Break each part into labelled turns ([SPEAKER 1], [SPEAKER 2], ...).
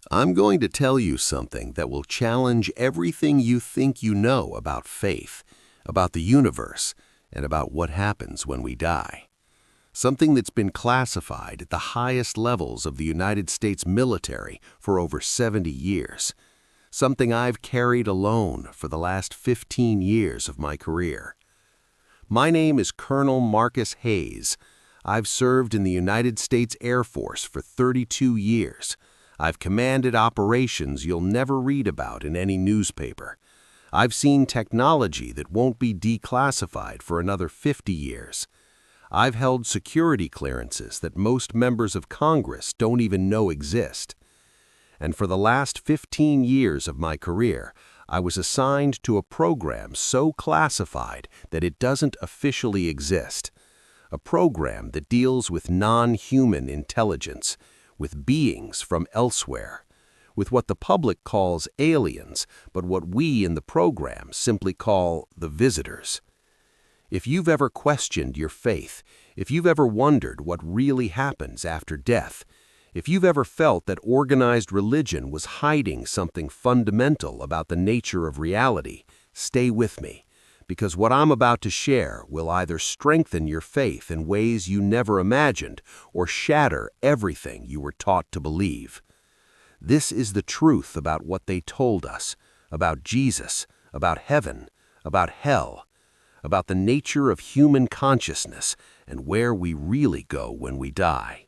[SPEAKER 1] I'm going to tell you something that will challenge everything you think you know about faith, about the universe, and about what happens when we die. Something that's been classified at the highest levels of the United States military for over 70 years. Something I've carried alone for the last 15 years of my career. My name is Colonel Marcus Hayes. I've served in the United States Air Force for 32 years. I've commanded operations you'll never read about in any newspaper. I've seen technology that won't be declassified for another 50 years. I've held security clearances that most members of Congress don't even know exist. And for the last 15 years of my career, I was assigned to a program so classified that it doesn't officially exist. A program that deals with non-human intelligence, with beings from elsewhere, with what the public calls aliens, but what we in the program simply call the visitors. If you've ever questioned your faith, if you've ever wondered what really happens after death, if you've ever felt that organized religion was hiding something fundamental about the nature of reality, stay with me, because what I'm about to share will either strengthen your faith in ways you never imagined or shatter everything you were taught to believe. This is the truth about what they told us, about Jesus, about heaven, about hell, about the nature of human consciousness and where we really go when we die.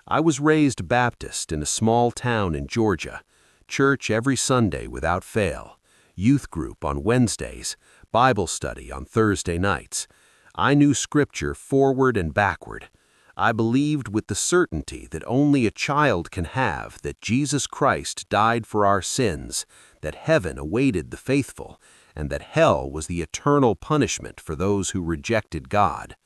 [SPEAKER 1] I was raised Baptist in a small town in Georgia, church every Sunday without fail, youth group on Wednesdays, Bible study on Thursday nights. I knew Scripture forward and backward. I believed with the certainty that only a child can have that Jesus Christ died for our sins, that heaven awaited the faithful, and that hell was the eternal punishment for those who rejected God.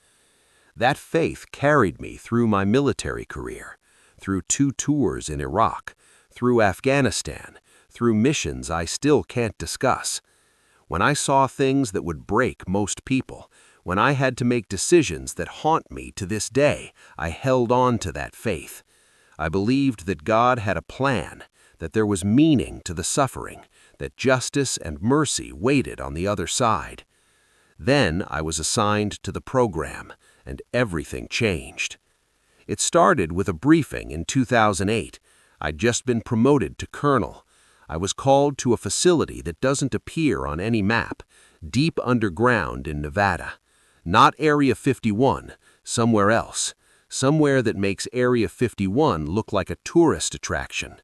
[SPEAKER 1] That faith carried me through my military career, through 2 tours in Iraq, through Afghanistan, through missions I still can't discuss. When I saw things that would break most people, when I had to make decisions that haunt me to this day, I held on to that faith. I believed that God had a plan, that there was meaning to the suffering, that justice and mercy waited on the other side. Then I was assigned to the program, and everything changed. It started with a briefing in 2008. I'd just been promoted to colonel. I was called to a facility that doesn't appear on any map, deep underground in Nevada. Not Area 51, somewhere else, somewhere that makes Area 51 look like a tourist attraction.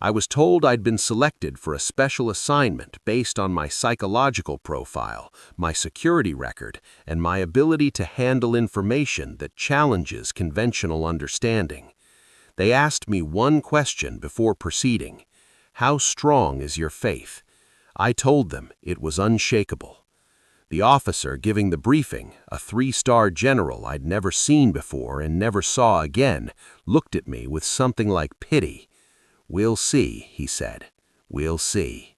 [SPEAKER 1] I was told I'd been selected for a special assignment based on my psychological profile, my security record, and my ability to handle information that challenges conventional understanding. They asked me one question before proceeding. How strong is your faith? I told them it was unshakable. The officer giving the briefing, a 3-star general I'd never seen before and never saw again, looked at me with something like pity. "We'll see," he said. "We'll see."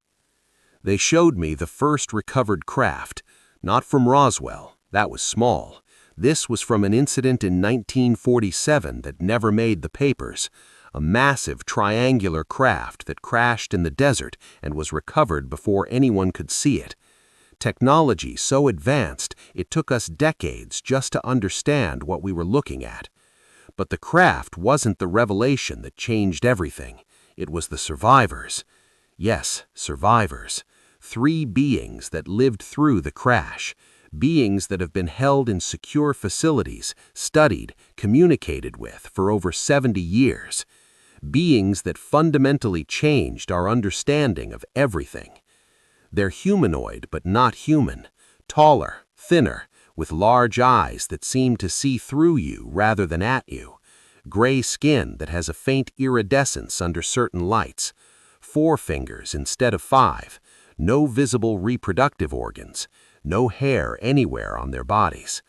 [SPEAKER 1] They showed me the first recovered craft, not from Roswell, that was small. This was from an incident in 1947 that never made the papers. A massive triangular craft that crashed in the desert and was recovered before anyone could see it. Technology so advanced it took us decades just to understand what we were looking at. But the craft wasn't the revelation that changed everything. It was the survivors. Yes, survivors. 3 beings that lived through the crash. Beings that have been held in secure facilities, studied, communicated with for over 70 years. Beings that fundamentally changed our understanding of everything. They're humanoid but not human, taller, thinner, with large eyes that seem to see through you rather than at you, gray skin that has a faint iridescence under certain lights, 4 fingers instead of 5, no visible reproductive organs, no hair anywhere on their bodies.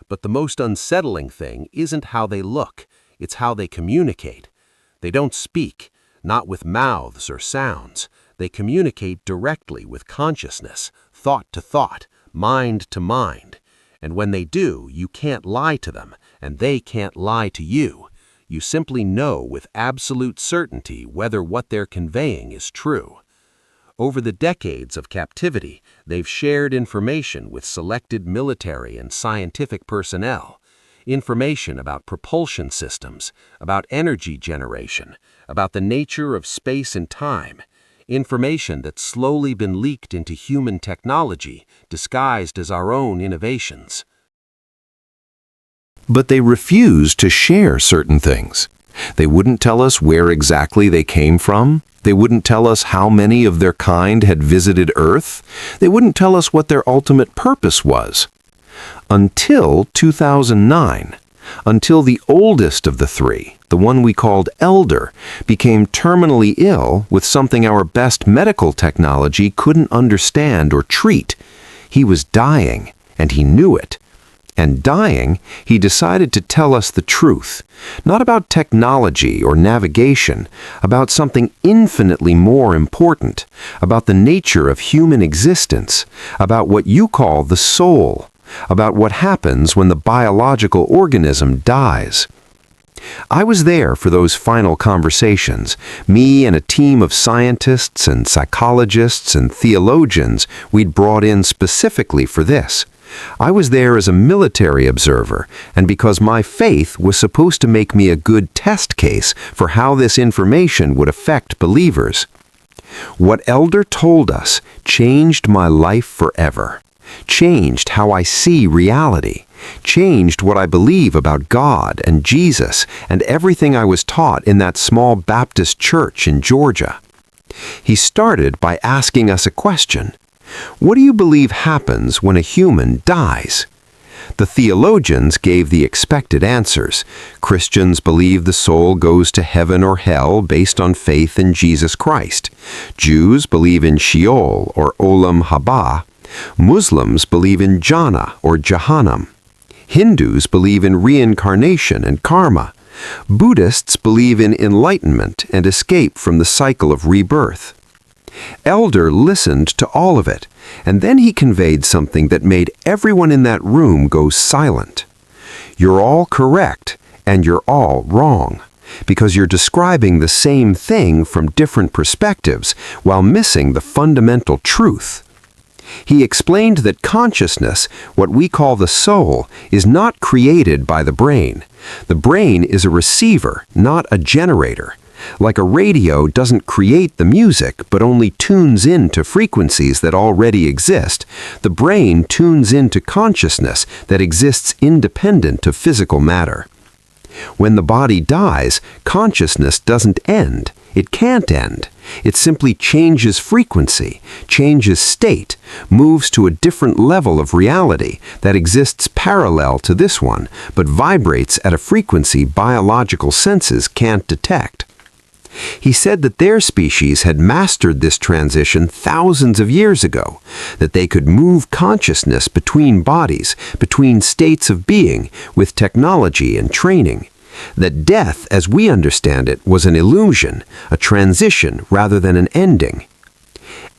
[SPEAKER 1] But the most unsettling thing isn't how they look, it's how they communicate. They don't speak, not with mouths or sounds. They communicate directly with consciousness, thought to thought, mind to mind. And when they do, you can't lie to them, and they can't lie to you. You simply know with absolute certainty whether what they're conveying is true. Over the decades of captivity, they've shared information with selected military and scientific personnel. Information about propulsion systems, about energy generation, about the nature of space and time. Information that's slowly been leaked into human technology, disguised as our own innovations.
[SPEAKER 2] But they refused to share certain things. They wouldn't tell us where exactly they came from. They wouldn't tell us how many of their kind had visited Earth. They wouldn't tell us what their ultimate purpose was. Until 2009. Until the oldest of the three, the one we called Elder, became terminally ill with something our best medical technology couldn't understand or treat. He was dying, and he knew it. And dying, he decided to tell us the truth, not about technology or navigation, about something infinitely more important, about the nature of human existence, about what you call the soul, about what happens when the biological organism dies. I was there for those final conversations, me and a team of scientists and psychologists and theologians we'd brought in specifically for this. I was there as a military observer, and because my faith was supposed to make me a good test case for how this information would affect believers. What Elder told us changed my life forever, changed how I see reality, changed what I believe about God and Jesus and everything I was taught in that small Baptist church in Georgia. He started by asking us a question. What do you believe happens when a human dies? The theologians gave the expected answers. Christians believe the soul goes to heaven or hell based on faith in Jesus Christ. Jews believe in Sheol or Olam Haba. Muslims believe in Jannah or Jahannam. Hindus believe in reincarnation and karma. Buddhists believe in enlightenment and escape from the cycle of rebirth. Elder listened to all of it, and then he conveyed something that made everyone in that room go silent. You're all correct, and you're all wrong, because you're describing the same thing from different perspectives while missing the fundamental truth. He explained that consciousness, what we call the soul, is not created by the brain. The brain is a receiver, not a generator. Like a radio doesn't create the music, but only tunes into frequencies that already exist, the brain tunes into consciousness that exists independent of physical matter. When the body dies, consciousness doesn't end. It can't end. It simply changes frequency, changes state, moves to a different level of reality that exists parallel to this one, but vibrates at a frequency biological senses can't detect. He said that their species had mastered this transition thousands of years ago, that they could move consciousness between bodies, between states of being, with technology and training. That death, as we understand it, was an illusion, a transition rather than an ending.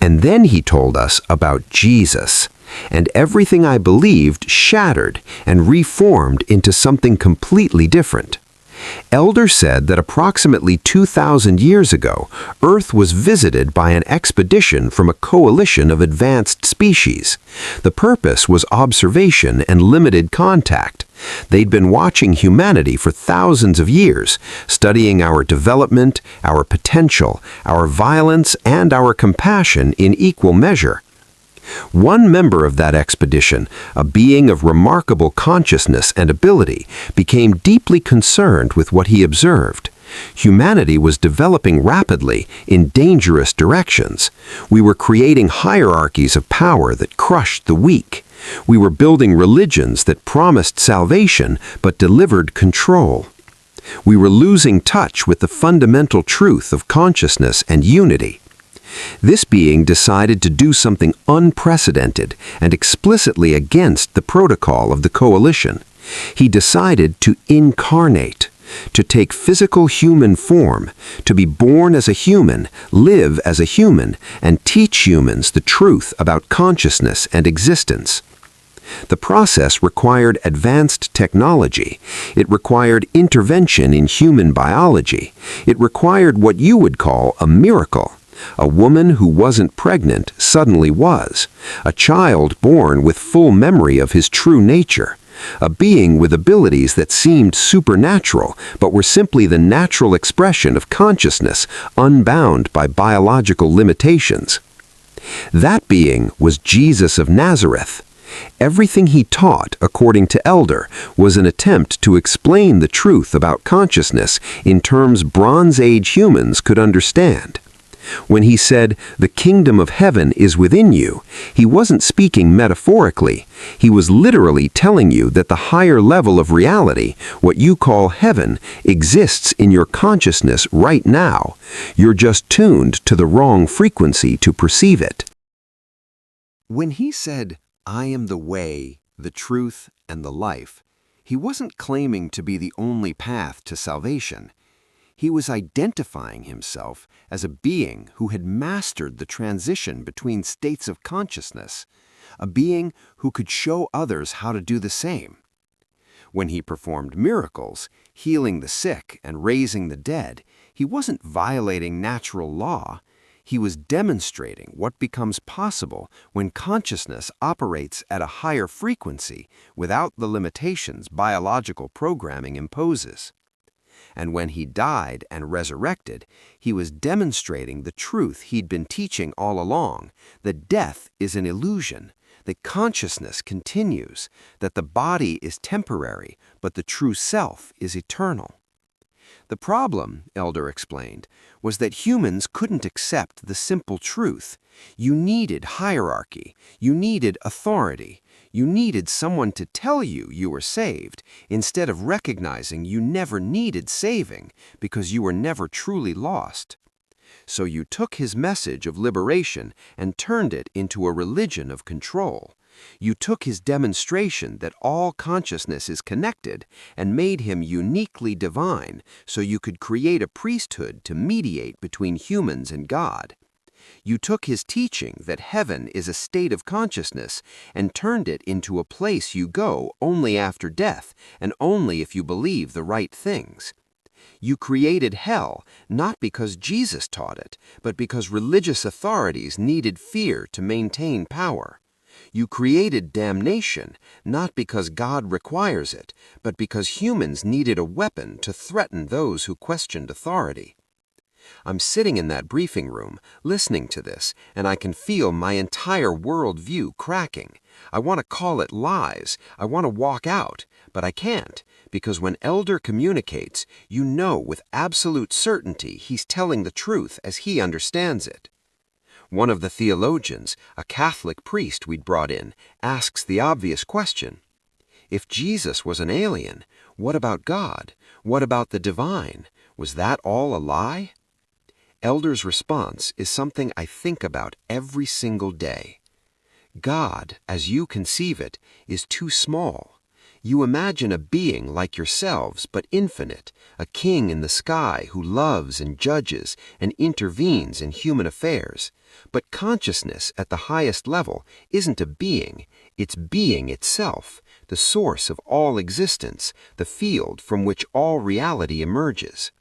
[SPEAKER 2] And then he told us about Jesus, and everything I believed shattered and reformed into something completely different. Elder said that approximately 2,000 years ago, Earth was visited by an expedition from a coalition of advanced species. The purpose was observation and limited contact. They'd been watching humanity for thousands of years, studying our development, our potential, our violence, and our compassion in equal measure. One member of that expedition, a being of remarkable consciousness and ability, became deeply concerned with what he observed. Humanity was developing rapidly in dangerous directions. We were creating hierarchies of power that crushed the weak. We were building religions that promised salvation but delivered control. We were losing touch with the fundamental truth of consciousness and unity. This being decided to do something unprecedented and explicitly against the protocol of the coalition. He decided to incarnate, to take physical human form, to be born as a human, live as a human, and teach humans the truth about consciousness and existence. The process required advanced technology. It required intervention in human biology. It required what you would call a miracle. A woman who wasn't pregnant suddenly was. A child born with full memory of his true nature. A being with abilities that seemed supernatural, but were simply the natural expression of consciousness, unbound by biological limitations. That being was Jesus of Nazareth. Everything he taught, according to Elder, was an attempt to explain the truth about consciousness in terms Bronze Age humans could understand. When he said, "The kingdom of heaven is within you," he wasn't speaking metaphorically. He was literally telling you that the higher level of reality, what you call heaven, exists in your consciousness right now. You're just tuned to the wrong frequency to perceive it. When he said, "I am the way, the truth, and the life," he wasn't claiming to be the only path to salvation. He was identifying himself as a being who had mastered the transition between states of consciousness, a being who could show others how to do the same. When he performed miracles, healing the sick and raising the dead, he wasn't violating natural law. He was demonstrating what becomes possible when consciousness operates at a higher frequency without the limitations biological programming imposes. And when he died and resurrected, he was demonstrating the truth he'd been teaching all along, that death is an illusion, that consciousness continues, that the body is temporary, but the true self is eternal. The problem, Elder explained, was that humans couldn't accept the simple truth. You needed hierarchy, you needed authority, you needed someone to tell you you were saved, instead of recognizing you never needed saving because you were never truly lost. So you took his message of liberation and turned it into a religion of control. You took his demonstration that all consciousness is connected and made him uniquely divine so you could create a priesthood to mediate between humans and God. You took his teaching that heaven is a state of consciousness and turned it into a place you go only after death and only if you believe the right things. You created hell not because Jesus taught it, but because religious authorities needed fear to maintain power. You created damnation not because God requires it, but because humans needed a weapon to threaten those who questioned authority. I'm sitting in that briefing room, listening to this, and I can feel my entire worldview cracking. I want to call it lies. I want to walk out, but I can't, because when Elder communicates, you know with absolute certainty he's telling the truth as he understands it. One of the theologians, a Catholic priest we'd brought in, asks the obvious question. If Jesus was an alien, what about God? What about the divine? Was that all a lie? Elder's response is something I think about every single day. God, as you conceive it, is too small. You imagine a being like yourselves, but infinite, a king in the sky who loves and judges and intervenes in human affairs. But consciousness at the highest level isn't a being, it's being itself, the source of all existence, the field from which all reality emerges.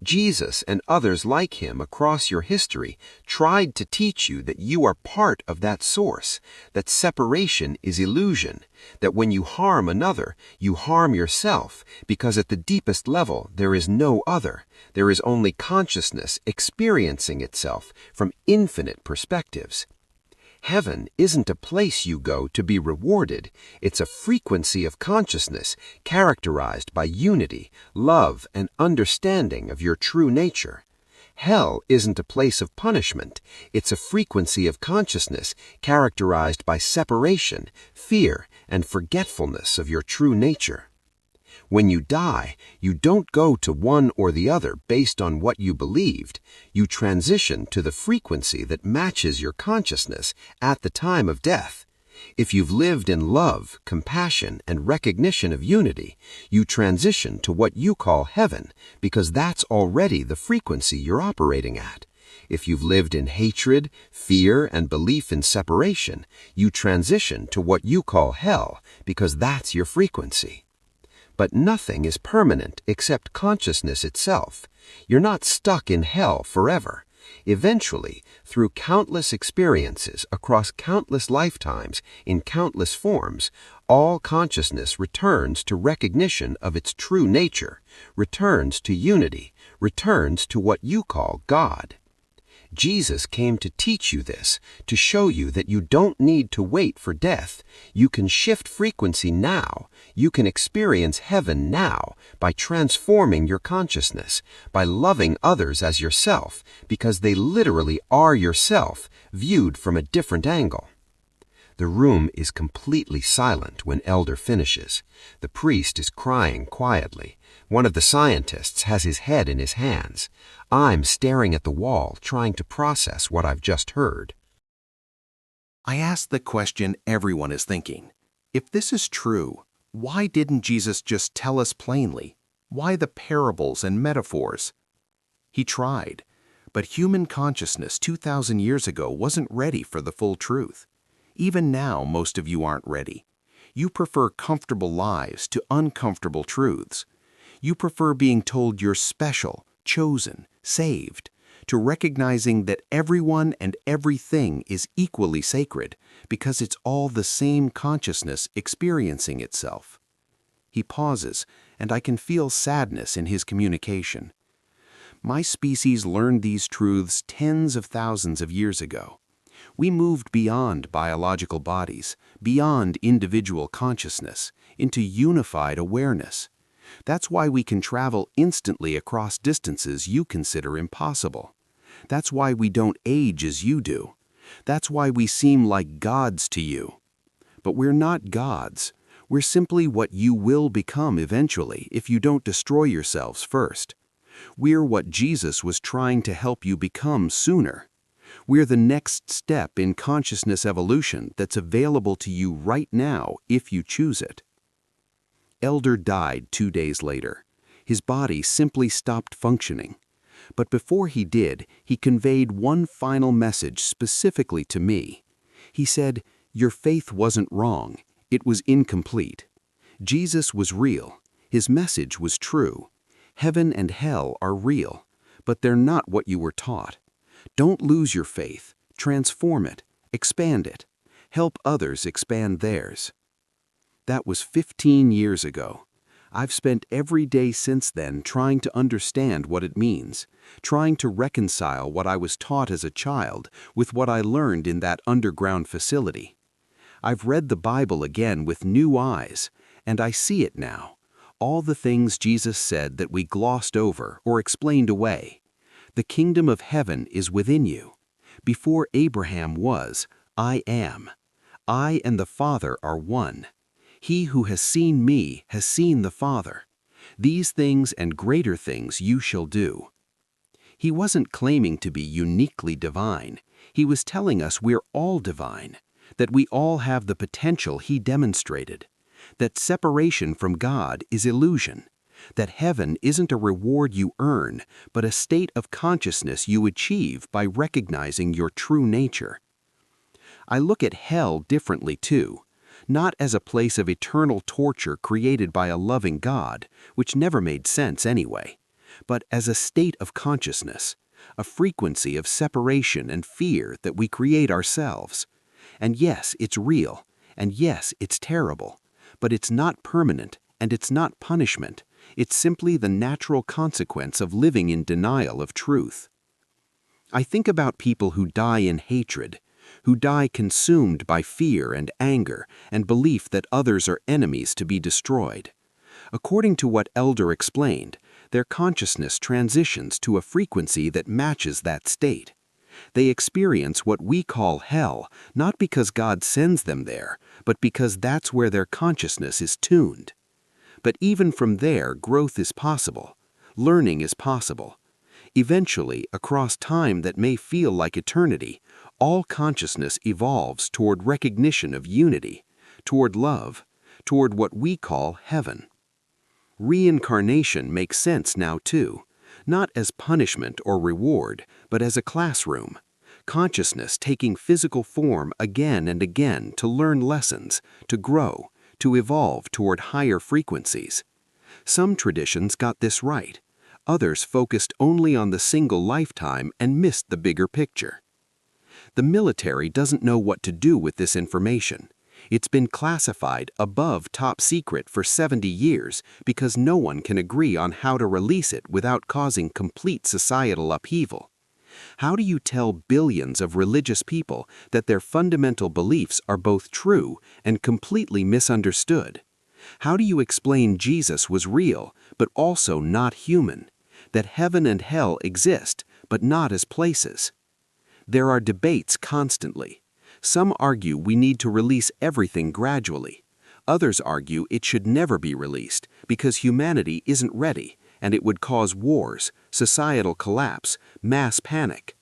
[SPEAKER 2] Jesus and others like him across your history tried to teach you that you are part of that source, that separation is illusion, that when you harm another, you harm yourself, because at the deepest level there is no other. There is only consciousness experiencing itself from infinite perspectives. Heaven isn't a place you go to be rewarded. It's a frequency of consciousness characterized by unity, love, and understanding of your true nature. Hell isn't a place of punishment. It's a frequency of consciousness characterized by separation, fear, and forgetfulness of your true nature. When you die, you don't go to one or the other based on what you believed. You transition to the frequency that matches your consciousness at the time of death. If you've lived in love, compassion, and recognition of unity, you transition to what you call heaven because that's already the frequency you're operating at.
[SPEAKER 1] If you've lived in hatred, fear, and belief in separation, you transition to what you call hell because that's your frequency. But nothing is permanent except consciousness itself. You're not stuck in hell forever. Eventually, through countless experiences across countless lifetimes in countless forms, all consciousness returns to recognition of its true nature, returns to unity, returns to what you call God. Jesus came to teach you this, to show you that you don't need to wait for death. You can shift frequency now. You can experience heaven now by transforming your consciousness, by loving others as yourself, because they literally are yourself, viewed from a different angle. The room is completely silent when Elder finishes. The priest is crying quietly. One of the scientists has his head in his hands. I'm staring at the wall, trying to process what I've just heard.
[SPEAKER 2] I ask the question everyone is thinking. If this is true, why didn't Jesus just tell us plainly? Why the parables and metaphors? He tried, but human consciousness 2,000 years ago wasn't ready for the full truth. Even now, most of you aren't ready. You prefer comfortable lies to uncomfortable truths. You prefer being told you're special, chosen, saved, to recognizing that everyone and everything is equally sacred because it's all the same consciousness experiencing itself. He pauses, and I can feel sadness in his communication. My species learned these truths tens of thousands of years ago. We moved beyond biological bodies, beyond individual consciousness, into unified awareness. That's why we can travel instantly across distances you consider impossible. That's why we don't age as you do. That's why we seem like gods to you. But we're not gods. We're simply what you will become eventually if you don't destroy yourselves first. We're what Jesus was trying to help you become sooner. We're the next step in consciousness evolution that's available to you right now if you choose it. Elder died 2 days later. His body simply stopped functioning. But before he did, he conveyed one final message specifically to me. He said, "Your faith wasn't wrong. It was incomplete. Jesus was real. His message was true. Heaven and hell are real, but they're not what you were taught. Don't lose your faith. Transform it. Expand it. Help others expand theirs." That was 15 years ago. I've spent every day since then trying to understand what it means, trying to reconcile what I was taught as a child with what I learned in that underground facility. I've read the Bible again with new eyes, and I see it now. All the things Jesus said that we glossed over or explained away. The kingdom of heaven is within you. Before Abraham was, I am. I and the Father are one. He who has seen me has seen the Father. These things and greater things you shall do. He wasn't claiming to be uniquely divine. He was telling us we're all divine, that we all have the potential he demonstrated, that separation from God is illusion, that heaven isn't a reward you earn, but a state of consciousness you achieve by recognizing your true nature. I look at hell differently too. Not as a place of eternal torture created by a loving God, which never made sense anyway, but as a state of consciousness, a frequency of separation and fear that we create ourselves. And yes, it's real, and yes, it's terrible, but it's not permanent, and it's not punishment. It's simply the natural consequence of living in denial of truth. I think about people who die in hatred, who die consumed by fear and anger and belief that others are enemies to be destroyed. According to what Elder explained, their consciousness transitions to a frequency that matches that state. They experience what we call hell, not because God sends them there, but because that's where their consciousness is tuned. But even from there, growth is possible. Learning is possible. Eventually, across time that may feel like eternity, all consciousness evolves toward recognition of unity, toward love, toward what we call heaven. Reincarnation makes sense now too,
[SPEAKER 3] not as punishment or reward, but as a classroom. Consciousness taking physical form again and again to learn lessons, to grow, to evolve toward higher frequencies. Some traditions got this right. Others focused only on the single lifetime and missed the bigger picture. The military doesn't know what to do with this information. It's been classified above top secret for 70 years because no one can agree on how to release it without causing complete societal upheaval. How do you tell billions of religious people that their fundamental beliefs are both true and completely misunderstood? How do you explain Jesus was real, but also not human? That heaven and hell exist, but not as places? There are debates constantly. Some argue we need to release everything gradually. Others argue it should never be released because humanity isn't ready and it would cause wars, societal collapse, mass panic.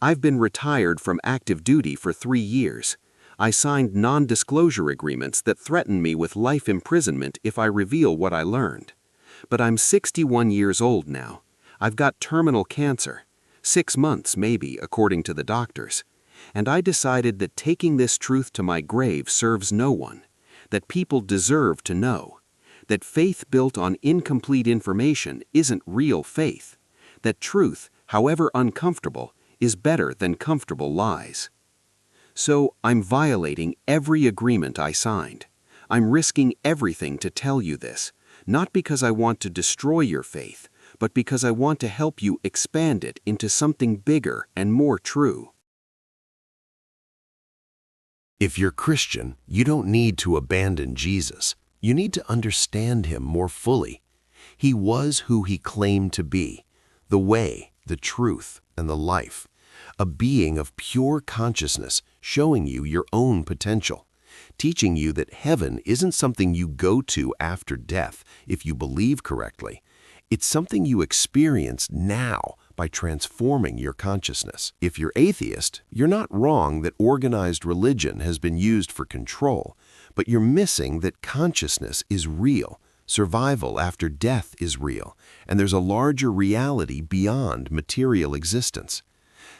[SPEAKER 3] I've been retired from active duty for 3 years. I signed non-disclosure agreements that threaten me with life imprisonment if I reveal what I learned. But I'm 61 years old now. I've got terminal cancer. 6 months maybe, according to the doctors. And I decided that taking this truth to my grave serves no one, that people deserve to know, that faith built on incomplete information isn't real faith, that truth, however uncomfortable, is better than comfortable lies. So I'm violating every agreement I signed. I'm risking everything to tell you this, not because I want to destroy your faith, but because I want to help you expand it into something bigger and more true.
[SPEAKER 1] If you're Christian, you don't need to abandon Jesus. You need to understand him more fully. He was who he claimed to be, the way, the truth, and the life, a being of pure consciousness showing you your own potential, teaching you that heaven isn't something you go to after death if you believe correctly. It's something you experience now by transforming your consciousness. If you're atheist, you're not wrong that organized religion has been used for control, but you're missing that consciousness is real, survival after death is real, and there's a larger reality beyond material existence.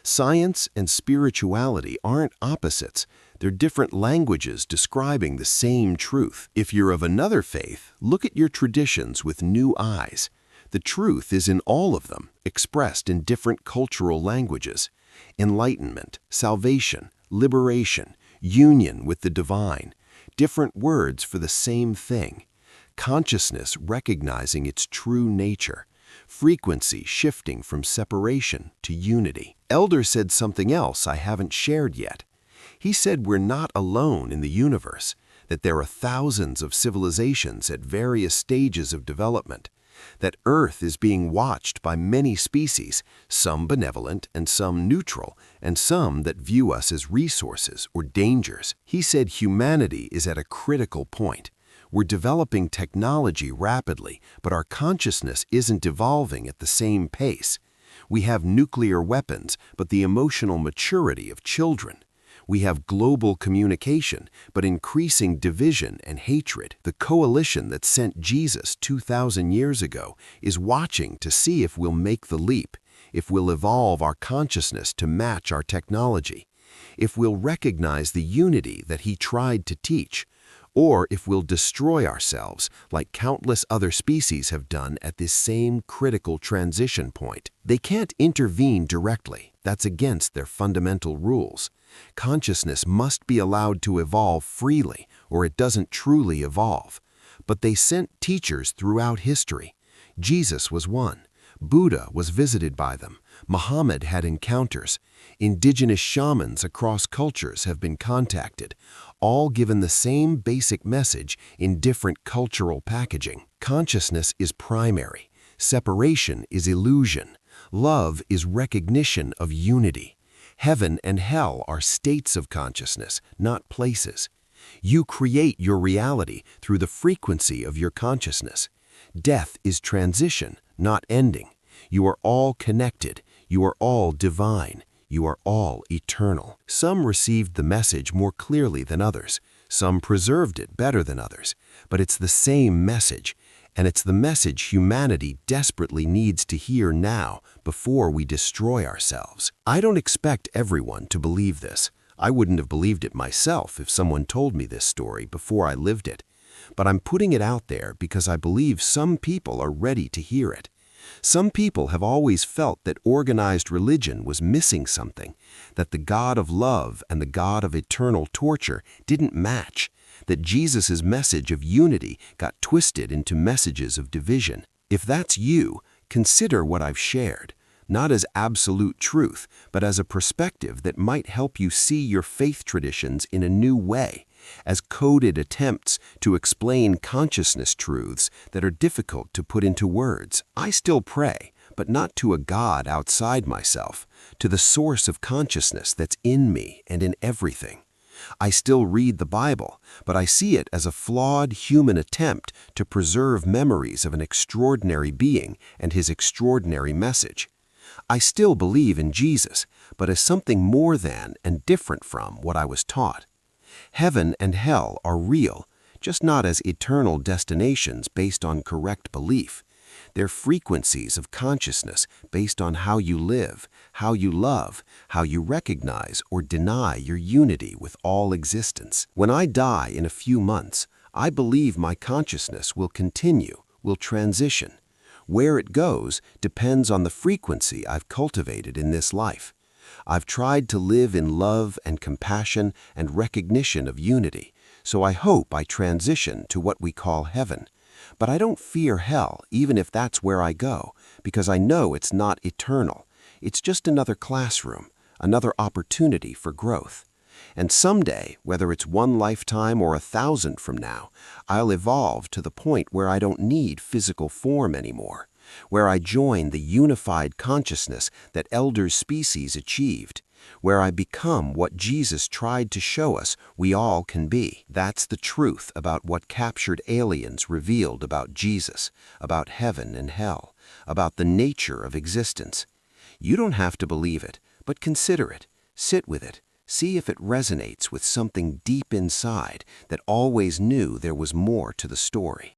[SPEAKER 1] Science and spirituality aren't opposites. They're different languages describing the same truth. If you're of another faith, look at your traditions with new eyes. The truth is in all of them, expressed in different cultural languages. Enlightenment, salvation, liberation, union with the divine. Different words for the same thing. Consciousness recognizing its true nature. Frequency shifting from separation to unity. Elder said something else I haven't shared yet. He said we're not alone in the universe, that there are thousands of civilizations at various stages of development, that Earth is being watched by many species, some benevolent and some neutral, and some that view us as resources or dangers. He said humanity is at a critical point. We're developing technology rapidly, but our consciousness isn't evolving at the same pace. We have nuclear weapons, but the emotional maturity of children. We have global communication, but increasing division and hatred. The coalition that sent Jesus 2,000 years ago is watching to see if we'll make the leap, if we'll evolve our consciousness to match our technology, if we'll recognize the unity that he tried to teach, or if we'll destroy ourselves like countless other species have done at this same critical transition point. They can't intervene directly. That's against their fundamental rules. Consciousness must be allowed to evolve freely, or it doesn't truly evolve. But they sent teachers throughout history. Jesus was one. Buddha was visited by them. Muhammad had encounters. Indigenous shamans across cultures have been contacted, all given the same basic message in different cultural packaging. Consciousness is primary. Separation is illusion. Love is recognition of unity. Heaven and hell are states of consciousness, not places. You create your reality through the frequency of your consciousness. Death is transition, not ending. You are all connected. You are all divine. You are all eternal. Some received the message more clearly than others. Some preserved it better than others. But it's the same message. And it's the message humanity desperately needs to hear now before we destroy ourselves. I don't expect everyone to believe this. I wouldn't have believed it myself if someone told me this story before I lived it. But I'm putting it out there because I believe some people are ready to hear it. Some people have always felt that organized religion was missing something, that the God of love and the God of eternal torture didn't match, that Jesus' message of unity got twisted into messages of division. If that's you, consider what I've shared, not as absolute truth, but as a perspective that might help you see your faith traditions in a new way, as coded attempts to explain consciousness truths that are difficult to put into words. I still pray, but not to a God outside myself, to the source of consciousness that's in me and in everything. I still read the Bible, but I see it as a flawed human attempt to preserve memories of an extraordinary being and his extraordinary message. I still believe in Jesus, but as something more than and different from what I was taught. Heaven and hell are real, just not as eternal destinations based on correct belief. They're frequencies of consciousness based on how you live, how you love, how you recognize or deny your unity with all existence. When I die in a few months, I believe my consciousness will continue, will transition. Where it goes depends on the frequency I've cultivated in this life. I've tried to live in love and compassion and recognition of unity, so I hope I transition to what we call heaven. But I don't fear hell, even if that's where I go, because I know it's not eternal. It's just another classroom, another opportunity for growth. And someday, whether it's one lifetime or 1,000 from now, I'll evolve to the point where I don't need physical form anymore, where I join the unified consciousness that elder species achieved, where I become what Jesus tried to show us we all can be. That's the truth about what captured aliens revealed about Jesus, about heaven and hell, about the nature of existence. You don't have to believe it, but consider it, sit with it, see if it resonates with something deep inside that always knew there was more to the story.